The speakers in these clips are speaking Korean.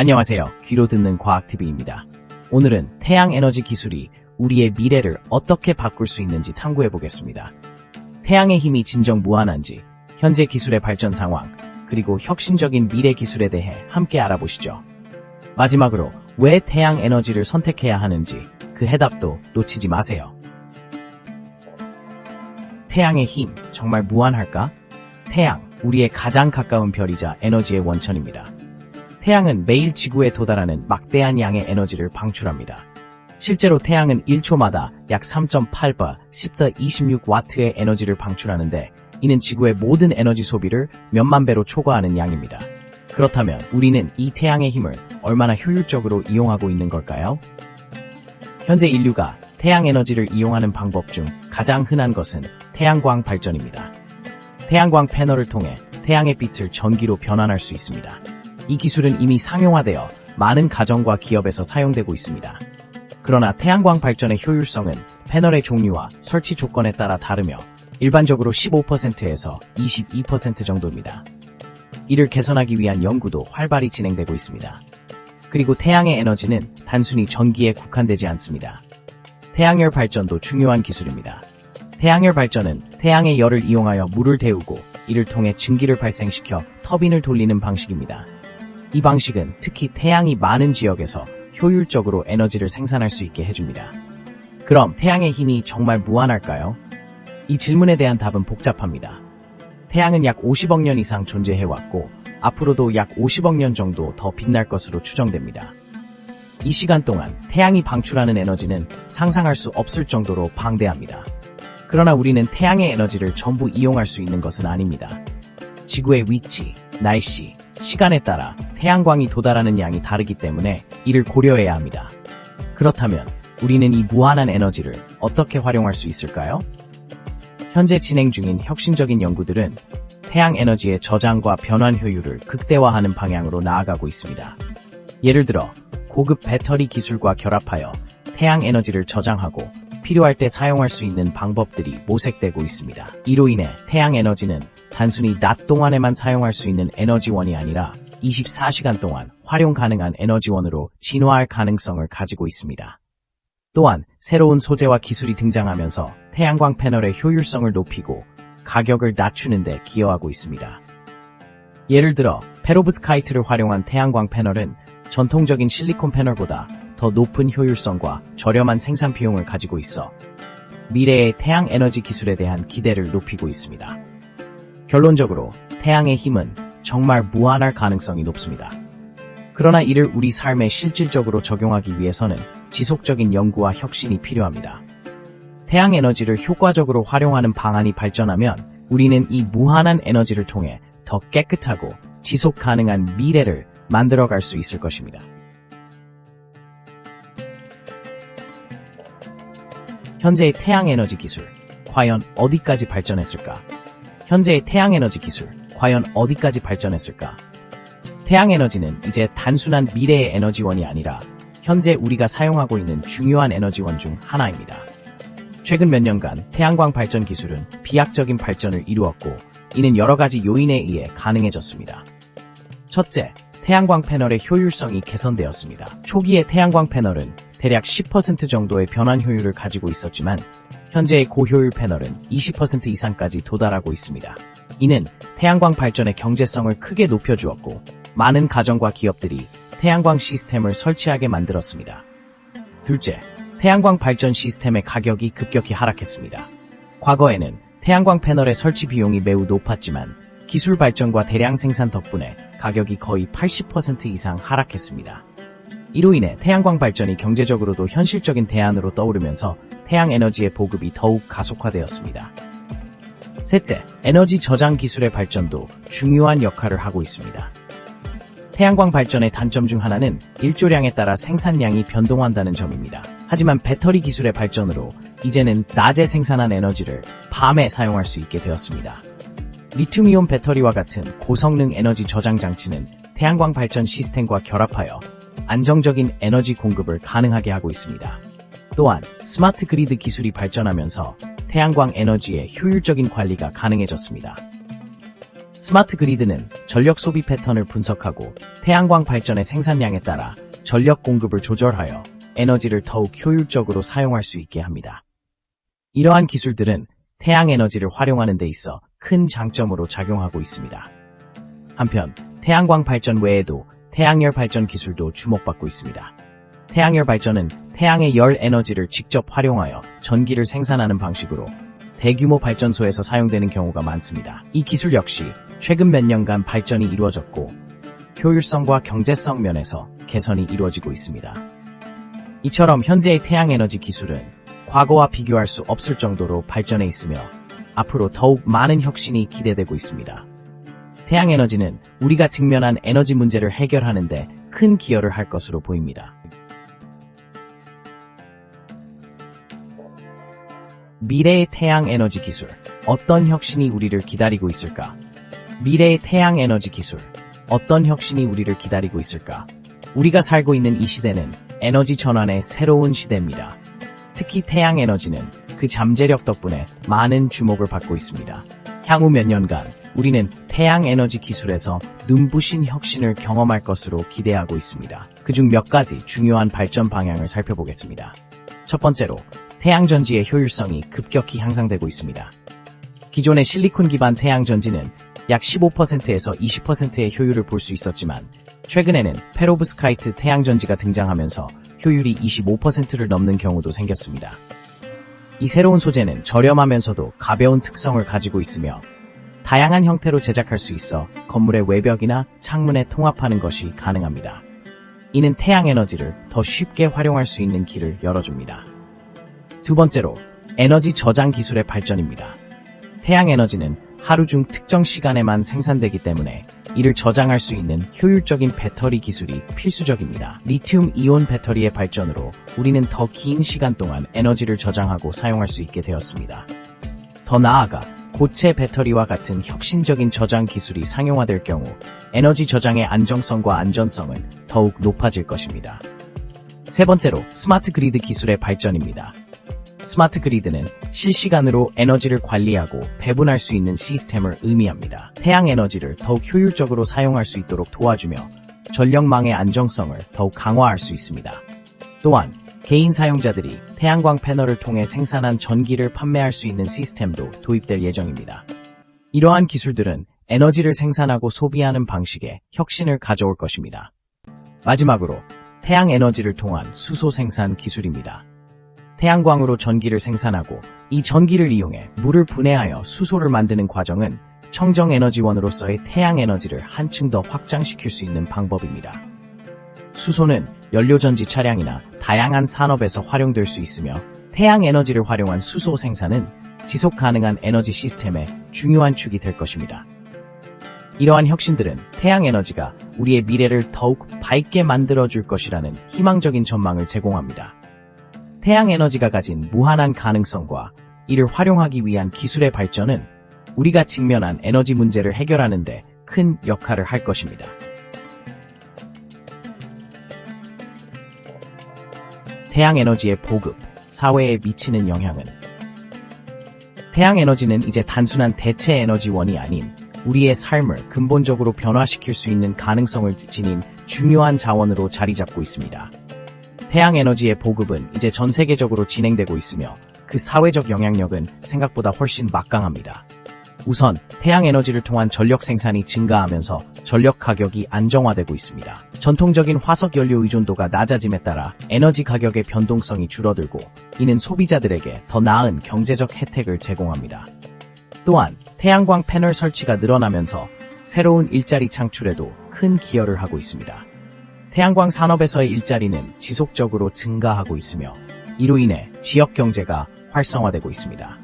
안녕하세요. 귀로 듣는 과학TV입니다. 오늘은 태양에너지 기술이 우리의 미래를 어떻게 바꿀 수 있는지 탐구해 보겠습니다. 태양의 힘이 진정 무한한지, 현재 기술의 발전 상황, 그리고 혁신적인 미래 기술에 대해 함께 알아보시죠. 마지막으로 왜 태양에너지를 선택해야 하는지 그 해답도 놓치지 마세요. 태양의 힘, 정말 무한할까? 태양, 우리의 가장 가까운 별이자 에너지의 원천입니다. 태양은 매일 지구에 도달하는 막대한 양의 에너지를 방출합니다. 실제로 태양은 1초마다 약 3.8바 10^26W의 에너지를 방출하는데, 이는 지구의 모든 에너지 소비를 몇만 배로 초과하는 양입니다. 그렇다면 우리는 이 태양의 힘을 얼마나 효율적으로 이용하고 있는 걸까요? 현재 인류가 태양 에너지를 이용하는 방법 중 가장 흔한 것은 태양광 발전입니다. 태양광 패널을 통해 태양의 빛을 전기로 변환할 수 있습니다. 이 기술은 이미 상용화되어 많은 가정과 기업에서 사용되고 있습니다. 그러나 태양광 발전의 효율성은 패널의 종류와 설치 조건에 따라 다르며 일반적으로 15%에서 22% 정도입니다. 이를 개선하기 위한 연구도 활발히 진행되고 있습니다. 그리고 태양의 에너지는 단순히 전기에 국한되지 않습니다. 태양열 발전도 중요한 기술입니다. 태양열 발전은 태양의 열을 이용하여 물을 데우고 이를 통해 증기를 발생시켜 터빈을 돌리는 방식입니다. 이 방식은 특히 태양이 많은 지역에서 효율적으로 에너지를 생산할 수 있게 해줍니다. 그럼 태양의 힘이 정말 무한할까요? 이 질문에 대한 답은 복잡합니다. 태양은 약 50억 년 이상 존재해왔고 앞으로도 약 50억 년 정도 더 빛날 것으로 추정됩니다. 이 시간 동안 태양이 방출하는 에너지는 상상할 수 없을 정도로 방대합니다. 그러나 우리는 태양의 에너지를 전부 이용할 수 있는 것은 아닙니다. 지구의 위치, 날씨, 시간에 따라 태양광이 도달하는 양이 다르기 때문에 이를 고려해야 합니다. 그렇다면 우리는 이 무한한 에너지를 어떻게 활용할 수 있을까요? 현재 진행 중인 혁신적인 연구들은 태양 에너지의 저장과 변환 효율을 극대화하는 방향으로 나아가고 있습니다. 예를 들어 고급 배터리 기술과 결합하여 태양 에너지를 저장하고 필요할 때 사용할 수 있는 방법들이 모색되고 있습니다. 이로 인해 태양 에너지는 단순히 낮 동안에만 사용할 수 있는 에너지원이 아니라 24시간 동안 활용 가능한 에너지원으로 진화할 가능성을 가지고 있습니다. 또한 새로운 소재와 기술이 등장하면서 태양광 패널의 효율성을 높이고 가격을 낮추는 데 기여하고 있습니다. 예를 들어 페로브스카이트를 활용한 태양광 패널은 전통적인 실리콘 패널보다 더 높은 효율성과 저렴한 생산 비용을 가지고 있어 미래의 태양 에너지 기술에 대한 기대를 높이고 있습니다. 결론적으로 태양의 힘은 정말 무한할 가능성이 높습니다. 그러나 이를 우리 삶에 실질적으로 적용하기 위해서는 지속적인 연구와 혁신이 필요합니다. 태양 에너지를 효과적으로 활용하는 방안이 발전하면 우리는 이 무한한 에너지를 통해 더 깨끗하고 지속 가능한 미래를 만들어갈 수 있을 것입니다. 현재의 태양에너지 기술, 과연 어디까지 발전했을까? 현재의 태양에너지 기술, 과연 어디까지 발전했을까? 태양에너지는 이제 단순한 미래의 에너지원이 아니라 현재 우리가 사용하고 있는 중요한 에너지원 중 하나입니다. 최근 몇 년간 태양광 발전 기술은 비약적인 발전을 이루었고, 이는 여러 가지 요인에 의해 가능해졌습니다. 첫째, 태양광 패널의 효율성이 개선되었습니다. 초기의 태양광 패널은 대략 10% 정도의 변환 효율을 가지고 있었지만 현재의 고효율 패널은 20% 이상까지 도달하고 있습니다. 이는 태양광 발전의 경제성을 크게 높여주었고 많은 가정과 기업들이 태양광 시스템을 설치하게 만들었습니다. 둘째, 태양광 발전 시스템의 가격이 급격히 하락했습니다. 과거에는 태양광 패널의 설치 비용이 매우 높았지만 기술 발전과 대량 생산 덕분에 가격이 거의 80% 이상 하락했습니다. 이로 인해 태양광 발전이 경제적으로도 현실적인 대안으로 떠오르면서 태양 에너지의 보급이 더욱 가속화되었습니다. 셋째, 에너지 저장 기술의 발전도 중요한 역할을 하고 있습니다. 태양광 발전의 단점 중 하나는 일조량에 따라 생산량이 변동한다는 점입니다. 하지만 배터리 기술의 발전으로 이제는 낮에 생산한 에너지를 밤에 사용할 수 있게 되었습니다. 리튬이온 배터리와 같은 고성능 에너지 저장 장치는 태양광 발전 시스템과 결합하여 안정적인 에너지 공급을 가능하게 하고 있습니다. 또한 스마트 그리드 기술이 발전하면서 태양광 에너지의 효율적인 관리가 가능해졌습니다. 스마트 그리드는 전력 소비 패턴을 분석하고 태양광 발전의 생산량에 따라 전력 공급을 조절하여 에너지를 더욱 효율적으로 사용할 수 있게 합니다. 이러한 기술들은 태양 에너지를 활용하는 데 있어 큰 장점으로 작용하고 있습니다. 한편 태양광 발전 외에도 태양열 발전 기술도 주목받고 있습니다. 태양열 발전은 태양의 열 에너지를 직접 활용하여 전기를 생산하는 방식으로 대규모 발전소에서 사용되는 경우가 많습니다. 이 기술 역시 최근 몇 년간 발전이 이루어졌고 효율성과 경제성 면에서 개선이 이루어지고 있습니다. 이처럼 현재의 태양에너지 기술은 과거와 비교할 수 없을 정도로 발전해 있으며 앞으로 더욱 많은 혁신이 기대되고 있습니다. 태양에너지는 우리가 직면한 에너지 문제를 해결하는 데 큰 기여를 할 것으로 보입니다. 미래의 태양에너지 기술, 어떤 혁신이 우리를 기다리고 있을까? 미래의 태양에너지 기술, 어떤 혁신이 우리를 기다리고 있을까? 우리가 살고 있는 이 시대는 에너지 전환의 새로운 시대입니다. 특히 태양에너지는 그 잠재력 덕분에 많은 주목을 받고 있습니다. 향후 몇 년간 우리는 태양에너지 기술에서 눈부신 혁신을 경험할 것으로 기대하고 있습니다. 그중 몇 가지 중요한 발전 방향을 살펴보겠습니다. 첫 번째로, 태양전지의 효율성이 급격히 향상되고 있습니다. 기존의 실리콘 기반 태양전지는 약 15%에서 20%의 효율을 볼 수 있었지만 최근에는 페로브스카이트 태양전지가 등장하면서 효율이 25%를 넘는 경우도 생겼습니다. 이 새로운 소재는 저렴하면서도 가벼운 특성을 가지고 있으며 다양한 형태로 제작할 수 있어 건물의 외벽이나 창문에 통합하는 것이 가능합니다. 이는 태양에너지를 더 쉽게 활용할 수 있는 길을 열어줍니다. 두 번째로, 에너지 저장 기술의 발전입니다. 태양에너지는 하루 중 특정 시간에만 생산되기 때문에 이를 저장할 수 있는 효율적인 배터리 기술이 필수적입니다. 리튬 이온 배터리의 발전으로 우리는 더 긴 시간 동안 에너지를 저장하고 사용할 수 있게 되었습니다. 더 나아가 고체 배터리와 같은 혁신적인 저장 기술이 상용화될 경우 에너지 저장의 안정성과 안전성은 더욱 높아질 것입니다. 세 번째로, 스마트 그리드 기술의 발전입니다. 스마트 그리드는 실시간으로 에너지를 관리하고 배분할 수 있는 시스템을 의미합니다. 태양 에너지를 더욱 효율적으로 사용할 수 있도록 도와주며 전력망의 안정성을 더욱 강화할 수 있습니다. 또한 개인 사용자들이 태양광 패널을 통해 생산한 전기를 판매할 수 있는 시스템도 도입될 예정입니다. 이러한 기술들은 에너지를 생산하고 소비하는 방식에 혁신을 가져올 것입니다. 마지막으로, 태양 에너지를 통한 수소 생산 기술입니다. 태양광으로 전기를 생산하고 이 전기를 이용해 물을 분해하여 수소를 만드는 과정은 청정에너지원으로서의 태양에너지를 한층 더 확장시킬 수 있는 방법입니다. 수소는 연료전지 차량이나 다양한 산업에서 활용될 수 있으며 태양에너지를 활용한 수소 생산은 지속가능한 에너지 시스템의 중요한 축이 될 것입니다. 이러한 혁신들은 태양에너지가 우리의 미래를 더욱 밝게 만들어줄 것이라는 희망적인 전망을 제공합니다. 태양에너지가 가진 무한한 가능성과 이를 활용하기 위한 기술의 발전은 우리가 직면한 에너지 문제를 해결하는 데 큰 역할을 할 것입니다. 태양에너지의 보급, 사회에 미치는 영향은? 태양에너지는 이제 단순한 대체 에너지원이 아닌 우리의 삶을 근본적으로 변화시킬 수 있는 가능성을 지닌 중요한 자원으로 자리 잡고 있습니다. 태양에너지의 보급은 이제 전 세계적으로 진행되고 있으며 그 사회적 영향력은 생각보다 훨씬 막강합니다. 우선 태양에너지를 통한 전력 생산이 증가하면서 전력 가격이 안정화되고 있습니다. 전통적인 화석연료 의존도가 낮아짐에 따라 에너지 가격의 변동성이 줄어들고 이는 소비자들에게 더 나은 경제적 혜택을 제공합니다. 또한 태양광 패널 설치가 늘어나면서 새로운 일자리 창출에도 큰 기여를 하고 있습니다. 태양광 산업에서의 일자리는 지속적으로 증가하고 있으며 이로 인해 지역 경제가 활성화되고 있습니다.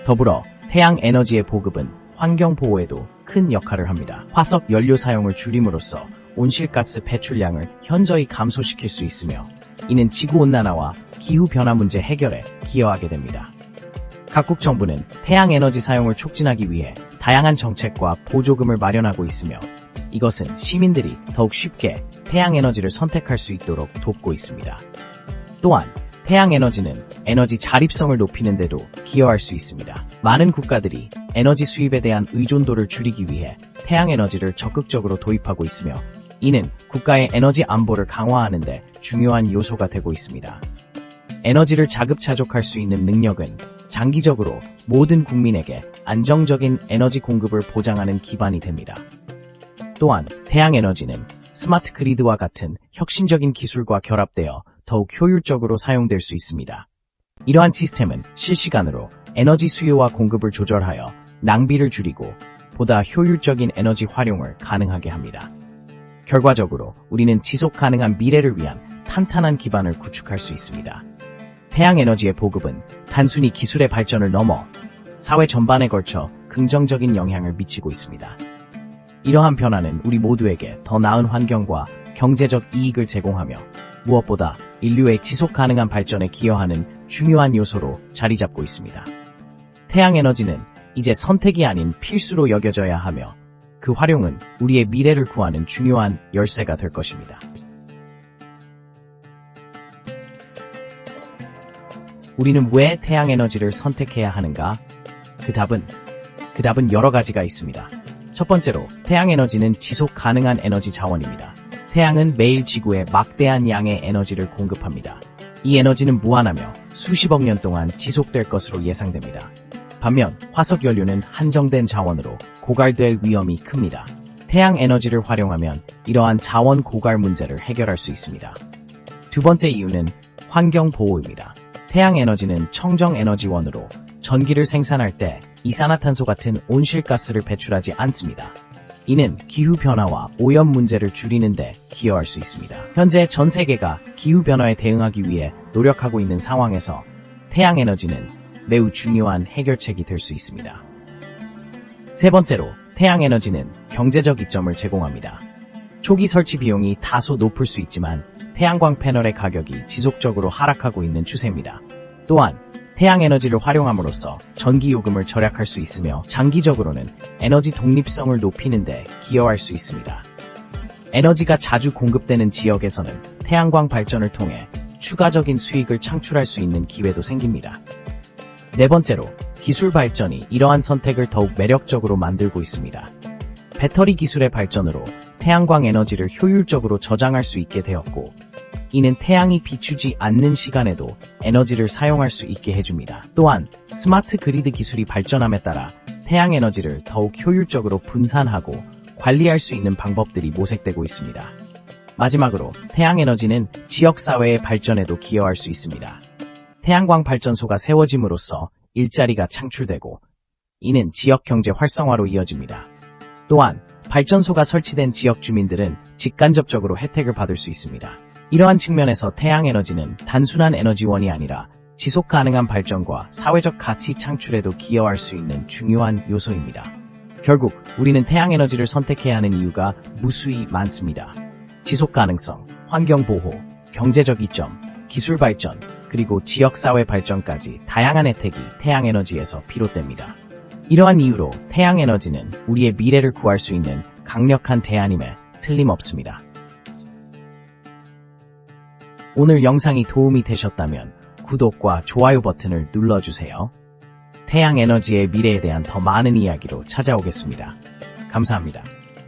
더불어 태양 에너지의 보급은 환경 보호에도 큰 역할을 합니다. 화석 연료 사용을 줄임으로써 온실가스 배출량을 현저히 감소시킬 수 있으며 이는 지구온난화와 기후변화 문제 해결에 기여하게 됩니다. 각국 정부는 태양 에너지 사용을 촉진하기 위해 다양한 정책과 보조금을 마련하고 있으며 이것은 시민들이 더욱 쉽게 태양에너지를 선택할 수 있도록 돕고 있습니다. 또한 태양에너지는 에너지 자립성을 높이는 데도 기여할 수 있습니다. 많은 국가들이 에너지 수입에 대한 의존도를 줄이기 위해 태양에너지를 적극적으로 도입하고 있으며 이는 국가의 에너지 안보를 강화하는 데 중요한 요소가 되고 있습니다. 에너지를 자급자족할 수 있는 능력은 장기적으로 모든 국민에게 안정적인 에너지 공급을 보장하는 기반이 됩니다. 또한 태양에너지는 스마트 그리드와 같은 혁신적인 기술과 결합되어 더욱 효율적으로 사용될 수 있습니다. 이러한 시스템은 실시간으로 에너지 수요와 공급을 조절하여 낭비를 줄이고 보다 효율적인 에너지 활용을 가능하게 합니다. 결과적으로 우리는 지속 가능한 미래를 위한 탄탄한 기반을 구축할 수 있습니다. 태양에너지의 보급은 단순히 기술의 발전을 넘어 사회 전반에 걸쳐 긍정적인 영향을 미치고 있습니다. 이러한 변화는 우리 모두에게 더 나은 환경과 경제적 이익을 제공하며 무엇보다 인류의 지속 가능한 발전에 기여하는 중요한 요소로 자리 잡고 있습니다. 태양에너지는 이제 선택이 아닌 필수로 여겨져야 하며 그 활용은 우리의 미래를 구하는 중요한 열쇠가 될 것입니다. 우리는 왜 태양에너지를 선택해야 하는가? 그 답은 여러 가지가 있습니다. 첫 번째로 태양에너지는 지속 가능한 에너지 자원입니다. 태양은 매일 지구에 막대한 양의 에너지를 공급합니다. 이 에너지는 무한하며 수십억 년 동안 지속될 것으로 예상됩니다. 반면 화석연료는 한정된 자원으로 고갈될 위험이 큽니다. 태양에너지를 활용하면 이러한 자원 고갈 문제를 해결할 수 있습니다. 두 번째 이유는 환경보호입니다. 태양에너지는 청정에너지원으로 전기를 생산할 때 이산화탄소 같은 온실가스를 배출하지 않습니다. 이는 기후변화와 오염 문제를 줄이는 데 기여할 수 있습니다. 현재 전 세계가 기후변화에 대응하기 위해 노력하고 있는 상황에서 태양에너지는 매우 중요한 해결책이 될 수 있습니다. 세 번째로 태양에너지는 경제적 이점을 제공합니다. 초기 설치 비용이 다소 높을 수 있지만 태양광 패널의 가격이 지속적으로 하락하고 있는 추세입니다. 또한 태양에너지를 활용함으로써 전기요금을 절약할 수 있으며 장기적으로는 에너지 독립성을 높이는 데 기여할 수 있습니다. 에너지가 자주 공급되는 지역에서는 태양광 발전을 통해 추가적인 수익을 창출할 수 있는 기회도 생깁니다. 네 번째로 기술 발전이 이러한 선택을 더욱 매력적으로 만들고 있습니다. 배터리 기술의 발전으로 태양광 에너지를 효율적으로 저장할 수 있게 되었고 이는 태양이 비추지 않는 시간에도 에너지를 사용할 수 있게 해줍니다. 또한 스마트 그리드 기술이 발전함에 따라 태양 에너지를 더욱 효율적으로 분산하고 관리할 수 있는 방법들이 모색되고 있습니다. 마지막으로 태양 에너지는 지역사회의 발전에도 기여할 수 있습니다. 태양광 발전소가 세워짐으로써 일자리가 창출되고 이는 지역 경제 활성화로 이어집니다. 또한 발전소가 설치된 지역 주민들은 직간접적으로 혜택을 받을 수 있습니다. 이러한 측면에서 태양에너지는 단순한 에너지원이 아니라 지속 가능한 발전과 사회적 가치 창출에도 기여할 수 있는 중요한 요소입니다. 결국 우리는 태양에너지를 선택해야 하는 이유가 무수히 많습니다. 지속 가능성, 환경 보호, 경제적 이점, 기술 발전, 그리고 지역사회 발전까지 다양한 혜택이 태양에너지에서 비롯됩니다. 이러한 이유로 태양에너지는 우리의 미래를 구할 수 있는 강력한 대안임에 틀림없습니다. 오늘 영상이 도움이 되셨다면 구독과 좋아요 버튼을 눌러주세요. 태양에너지의 미래에 대한 더 많은 이야기로 찾아오겠습니다. 감사합니다.